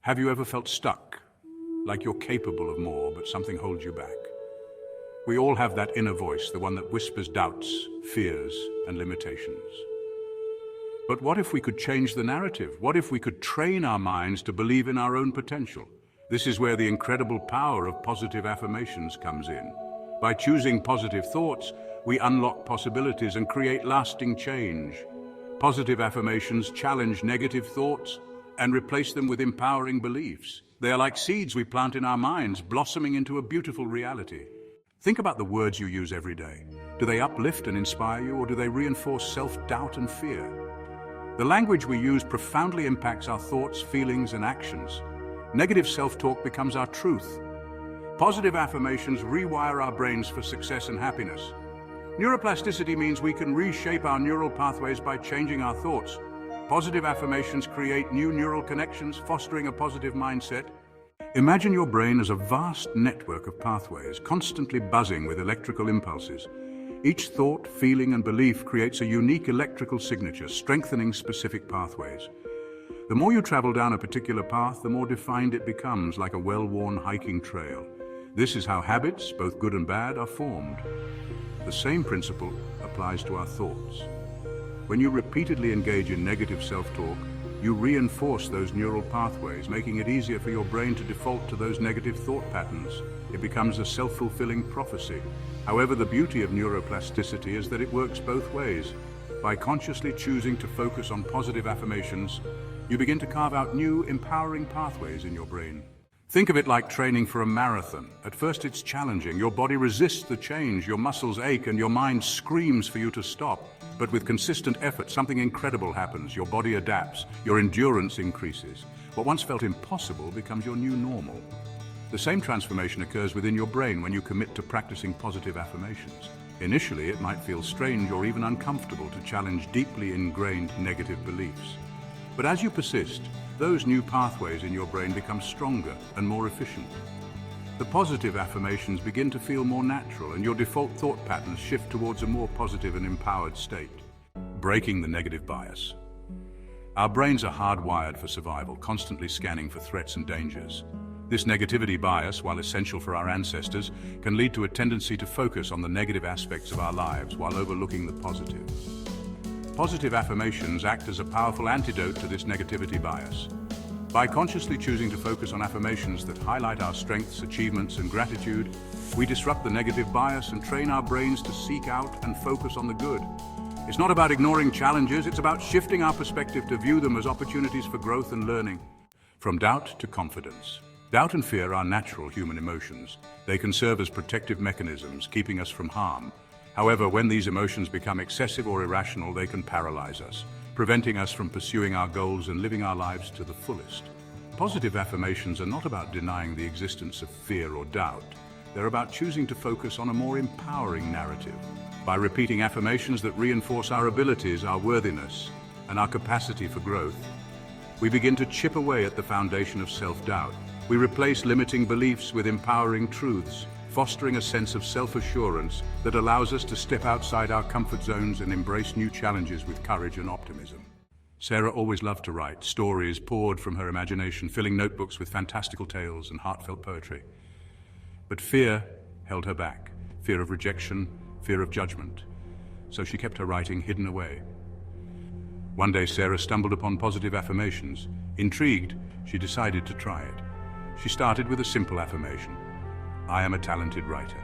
Have you ever felt stuck, like you're capable of more, but something holds you back? We all have that inner voice, the one that whispers doubts, fears, and limitations. But what if we could change the narrative? What if we could train our minds to believe in our own potential? This is where the incredible power of positive affirmations comes in. By choosing positive thoughts, we unlock possibilities and create lasting change. Positive affirmations challenge negative thoughts and replace them with empowering beliefs. They are like seeds we plant in our minds, blossoming into a beautiful reality. Think about the words you use every day. Do they uplift and inspire you, or do they reinforce self-doubt and fear? The language we use profoundly impacts our thoughts, feelings, and actions. Negative self-talk becomes our truth. Positive affirmations rewire our brains for success and happiness. Neuroplasticity means we can reshape our neural pathways by changing our thoughts. Positive affirmations create new neural connections, fostering a positive mindset. Imagine your brain as a vast network of pathways, constantly buzzing with electrical impulses. Each thought, feeling, and belief creates a unique electrical signature, strengthening specific pathways. The more you travel down a particular path, the more defined it becomes, like a well-worn hiking trail. This is how habits, both good and bad, are formed. The same principle applies to our thoughts. When you repeatedly engage in negative self-talk, you reinforce those neural pathways, making it easier for your brain to default to those negative thought patterns. It becomes a self-fulfilling prophecy. However, the beauty of neuroplasticity is that it works both ways. By consciously choosing to focus on positive affirmations, you begin to carve out new, empowering pathways in your brain. Think of it like training for a marathon. At first it's challenging. Your body resists the change, your muscles ache, and your mind screams for you to stop. But with consistent effort, something incredible happens. Your body adapts, your endurance increases. What once felt impossible becomes your new normal. The same transformation occurs within your brain when you commit to practicing positive affirmations. Initially, it might feel strange or even uncomfortable to challenge deeply ingrained negative beliefs. But as you persist, those new pathways in your brain become stronger and more efficient. The positive affirmations begin to feel more natural, and your default thought patterns shift towards a more positive and empowered state. Breaking the negative bias. Our brains are hardwired for survival, constantly scanning for threats and dangers. This negativity bias, while essential for our ancestors, can lead to a tendency to focus on the negative aspects of our lives while overlooking the positive. Positive affirmations act as a powerful antidote to this negativity bias. By consciously choosing to focus on affirmations that highlight our strengths, achievements, and gratitude, we disrupt the negative bias and train our brains to seek out and focus on the good. It's not about ignoring challenges, it's about shifting our perspective to view them as opportunities for growth and learning. From doubt to confidence. Doubt and fear are natural human emotions. They can serve as protective mechanisms, keeping us from harm. However, when these emotions become excessive or irrational, they can paralyze us, preventing us from pursuing our goals and living our lives to the fullest. Positive affirmations are not about denying the existence of fear or doubt. They're about choosing to focus on a more empowering narrative. By repeating affirmations that reinforce our abilities, our worthiness, and our capacity for growth, we begin to chip away at the foundation of self-doubt. We replace limiting beliefs with empowering truths, fostering a sense of self-assurance that allows us to step outside our comfort zones and embrace new challenges with courage and optimism. Sarah always loved to write. Stories poured from her imagination, filling notebooks with fantastical tales and heartfelt poetry. But fear held her back. Fear of rejection, fear of judgment. So she kept her writing hidden away. One day, Sarah stumbled upon positive affirmations. Intrigued, she decided to try it. She started with a simple affirmation: I am a talented writer.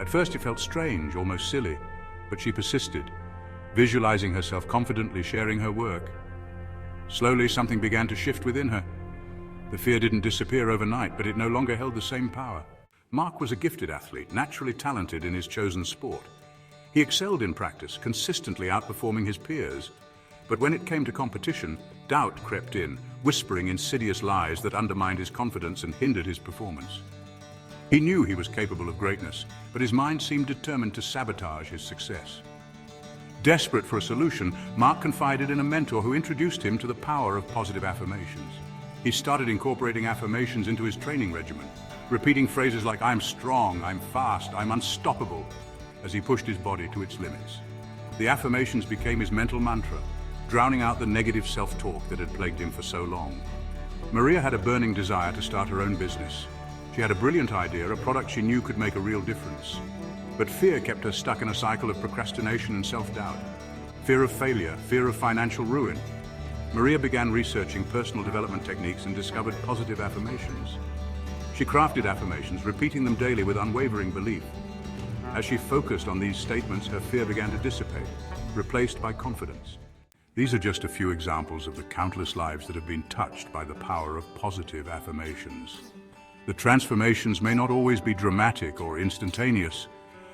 At first it felt strange, almost silly, but she persisted, visualizing herself confidently sharing her work. Slowly, something began to shift within her. The fear didn't disappear overnight, but it no longer held the same power. Mark was a gifted athlete, naturally talented in his chosen sport. He excelled in practice, consistently outperforming his peers. But when it came to competition, doubt crept in, whispering insidious lies that undermined his confidence and hindered his performance. He knew he was capable of greatness, but his mind seemed determined to sabotage his success. Desperate for a solution, Mark confided in a mentor who introduced him to the power of positive affirmations. He started incorporating affirmations into his training regimen, repeating phrases like "I'm strong, I'm fast, I'm unstoppable," as he pushed his body to its limits. The affirmations became his mental mantra, drowning out the negative self-talk that had plagued him for so long. Maria had a burning desire to start her own business. She had a brilliant idea, a product she knew could make a real difference. But fear kept her stuck in a cycle of procrastination and self-doubt. Fear of failure, fear of financial ruin. Maria began researching personal development techniques and discovered positive affirmations. She crafted affirmations, repeating them daily with unwavering belief. As she focused on these statements, her fear began to dissipate, replaced by confidence. These are just a few examples of the countless lives that have been touched by the power of positive affirmations. The transformations may not always be dramatic or instantaneous.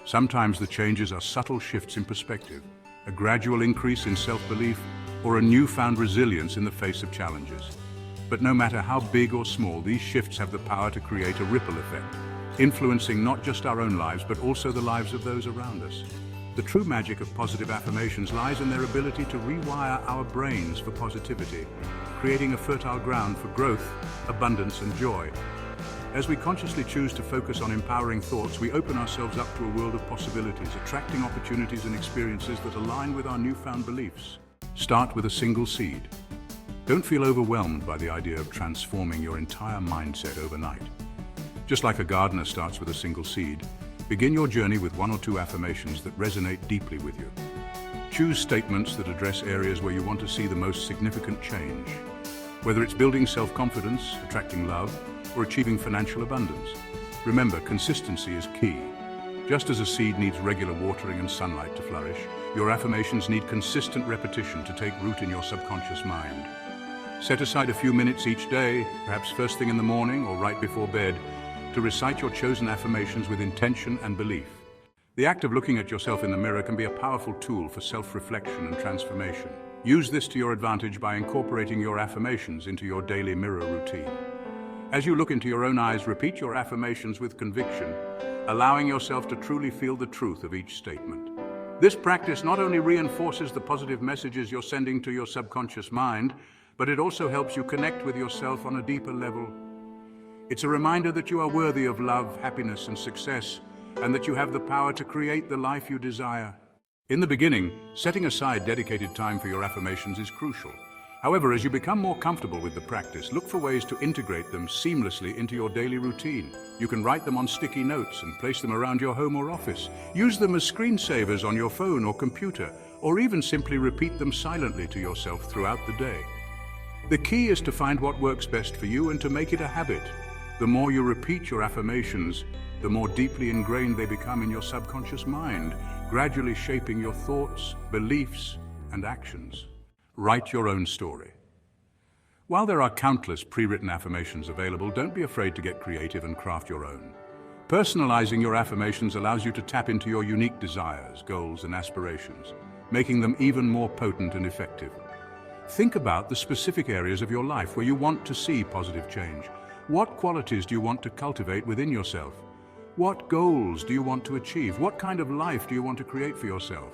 Sometimes the changes are subtle shifts in perspective, a gradual increase in self-belief, or a newfound resilience in the face of challenges. But no matter how big or small, these shifts have the power to create a ripple effect, influencing not just our own lives, but also the lives of those around us. The true magic of positive affirmations lies in their ability to rewire our brains for positivity, creating a fertile ground for growth, abundance, and joy. As we consciously choose to focus on empowering thoughts, we open ourselves up to a world of possibilities, attracting opportunities and experiences that align with our newfound beliefs. Start with a single seed. Don't feel overwhelmed by the idea of transforming your entire mindset overnight. Just like a gardener starts with a single seed, begin your journey with 1 or 2 affirmations that resonate deeply with you. Choose statements that address areas where you want to see the most significant change. Whether it's building self-confidence, attracting love, or achieving financial abundance. Remember, consistency is key. Just as a seed needs regular watering and sunlight to flourish, your affirmations need consistent repetition to take root in your subconscious mind. Set aside a few minutes each day, perhaps first thing in the morning or right before bed, to recite your chosen affirmations with intention and belief. The act of looking at yourself in the mirror can be a powerful tool for self-reflection and transformation. Use this to your advantage by incorporating your affirmations into your daily mirror routine. As you look into your own eyes, repeat your affirmations with conviction, allowing yourself to truly feel the truth of each statement. This practice not only reinforces the positive messages you're sending to your subconscious mind, but it also helps you connect with yourself on a deeper level. It's a reminder that you are worthy of love, happiness, and success, and that you have the power to create the life you desire. In the beginning, setting aside dedicated time for your affirmations is crucial. However, as you become more comfortable with the practice, look for ways to integrate them seamlessly into your daily routine. You can write them on sticky notes and place them around your home or office. Use them as screensavers on your phone or computer, or even simply repeat them silently to yourself throughout the day. The key is to find what works best for you and to make it a habit. The more you repeat your affirmations, the more deeply ingrained they become in your subconscious mind, gradually shaping your thoughts, beliefs, and actions. Write your own story. While there are countless pre-written affirmations available, don't be afraid to get creative and craft your own. Personalizing your affirmations allows you to tap into your unique desires, goals, and aspirations, making them even more potent and effective. Think about the specific areas of your life where you want to see positive change. What qualities do you want to cultivate within yourself? What goals do you want to achieve? What kind of life do you want to create for yourself?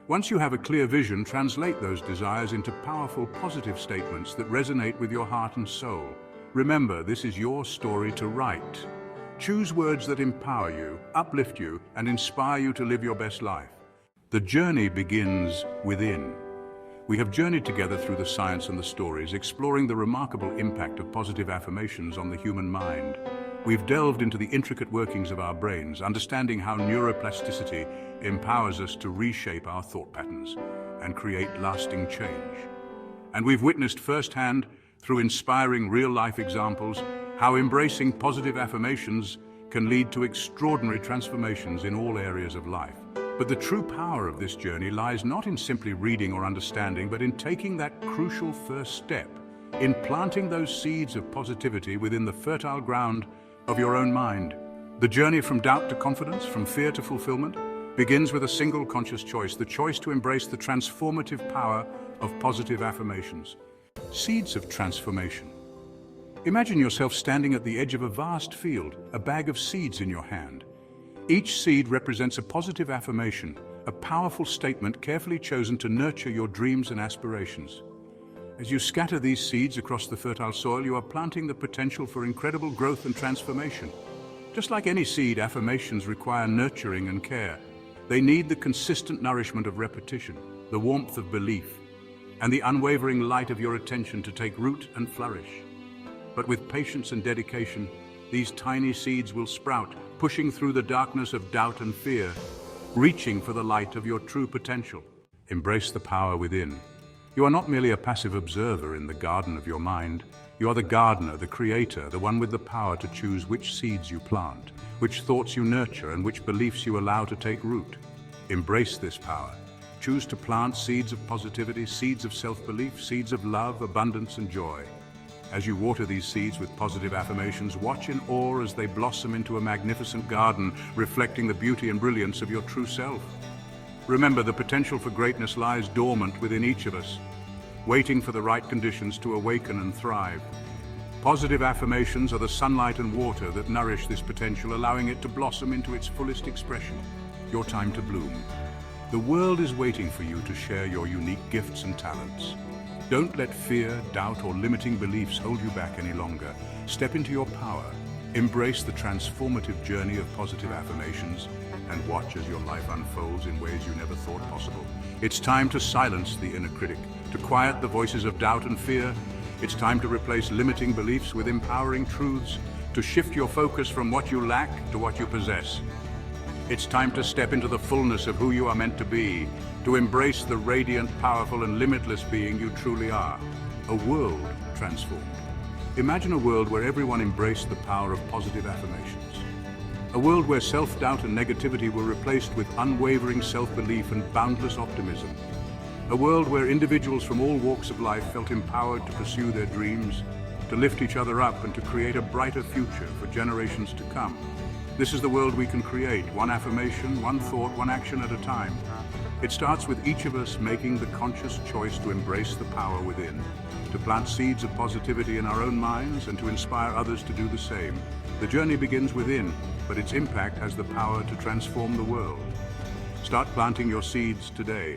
Once you have a clear vision, translate those desires into powerful, positive statements that resonate with your heart and soul. Remember, this is your story to write. Choose words that empower you, uplift you, and inspire you to live your best life. The journey begins within. We have journeyed together through the science and the stories, exploring the remarkable impact of positive affirmations on the human mind. We've delved into the intricate workings of our brains, understanding how neuroplasticity empowers us to reshape our thought patterns and create lasting change. And we've witnessed firsthand, through inspiring real-life examples, how embracing positive affirmations can lead to extraordinary transformations in all areas of life. But the true power of this journey lies not in simply reading or understanding, but in taking that crucial first step, in planting those seeds of positivity within the fertile ground of your own mind. The journey from doubt to confidence, from fear to fulfillment, begins with a single conscious choice, the choice to embrace the transformative power of positive affirmations. Seeds of transformation. Imagine yourself standing at the edge of a vast field, a bag of seeds in your hand. Each seed represents a positive affirmation, a powerful statement carefully chosen to nurture your dreams and aspirations. As you scatter these seeds across the fertile soil, you are planting the potential for incredible growth and transformation. Just like any seed, affirmations require nurturing and care. They need the consistent nourishment of repetition, the warmth of belief, and the unwavering light of your attention to take root and flourish. But with patience and dedication, these tiny seeds will sprout, pushing through the darkness of doubt and fear, reaching for the light of your true potential. Embrace the power within. You are not merely a passive observer in the garden of your mind. You are the gardener, the creator, the one with the power to choose which seeds you plant, which thoughts you nurture, and which beliefs you allow to take root. Embrace this power. Choose to plant seeds of positivity, seeds of self-belief, seeds of love, abundance, and joy. As you water these seeds with positive affirmations, watch in awe as they blossom into a magnificent garden, reflecting the beauty and brilliance of your true self. Remember, the potential for greatness lies dormant within each of us, waiting for the right conditions to awaken and thrive. Positive affirmations are the sunlight and water that nourish this potential, allowing it to blossom into its fullest expression. Your time to bloom. The world is waiting for you to share your unique gifts and talents. Don't let fear, doubt, or limiting beliefs hold you back any longer. Step into your power. Embrace the transformative journey of positive affirmations and watch as your life unfolds in ways you never thought possible. It's time to silence the inner critic, to quiet the voices of doubt and fear. It's time to replace limiting beliefs with empowering truths, to shift your focus from what you lack to what you possess. It's time to step into the fullness of who you are meant to be, to embrace the radiant, powerful, and limitless being you truly are. A world transformed. Imagine a world where everyone embraced the power of positive affirmations. A world where self-doubt and negativity were replaced with unwavering self-belief and boundless optimism. A world where individuals from all walks of life felt empowered to pursue their dreams, to lift each other up, and to create a brighter future for generations to come. This is the world we can create, one affirmation, one thought, one action at a time. It starts with each of us making the conscious choice to embrace the power within, to plant seeds of positivity in our own minds and to inspire others to do the same. The journey begins within, but its impact has the power to transform the world. Start planting your seeds today.